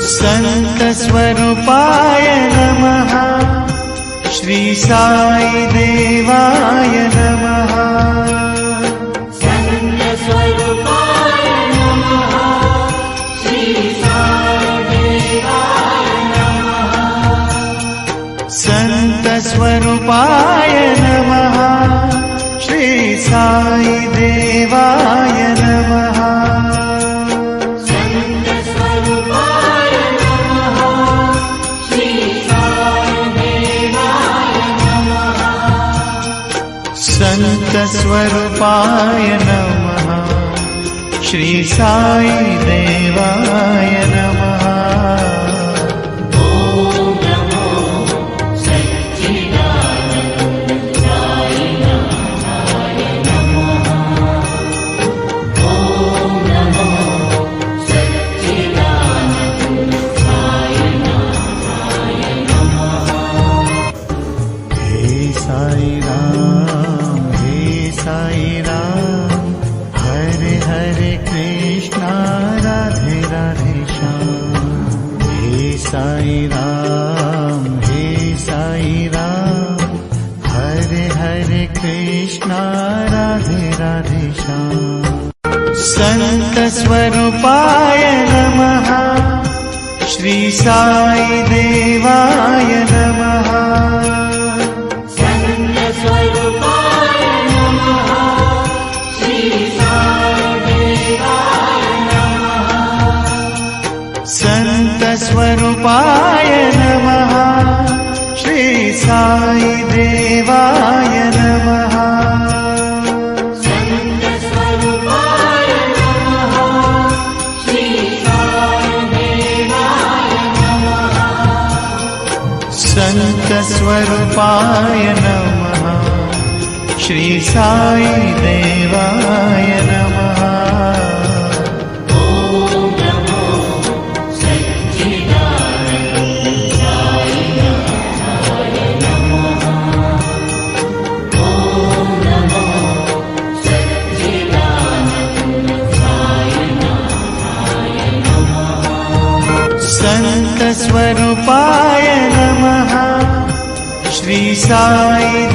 संत स्वरूपाय नमः। श्री साई देवाय नमः। संत स्वरूपाय नमः। श्री साई देवाय नमः। संत स्वरूपाय नमः। श्री साई देवाय नमः। संत स्वरूपाय नमः। श्री साई देवाय नमः। संत स्वरूपाय नमः। श्री साई देवाय नमः। ओम नमो सच्चिदानंदाय नाथाय नमः। ओम नमो सच्चिदानंदाय नाथाय नमः। हे साई राम, हे साई राम, हरे हरे कृष्णा राधे राधे श्याम। हे साई राम, हे साई राम, हरे हरे कृष्णा राधे राधे श्याम। संत स्वरूपाय नमः। श्री साई देवाय नमः। संत स्वरूपाय नमः। श्री साई देवाय नमः। संत स्वरूपाय नमः। श्री साई देवाय नमः। संत स्वरूपाय नमः। श्री साई देवाय नमः। संत स्वरूपाय नमः। श्री साई देवाय नमः। ओम नमो सच्चिदानंदाय नाथाय नमः। ओम नमो सच्चिदानंदाय नाथाय नमः। संत स्वरूपाय नमः। श्री साई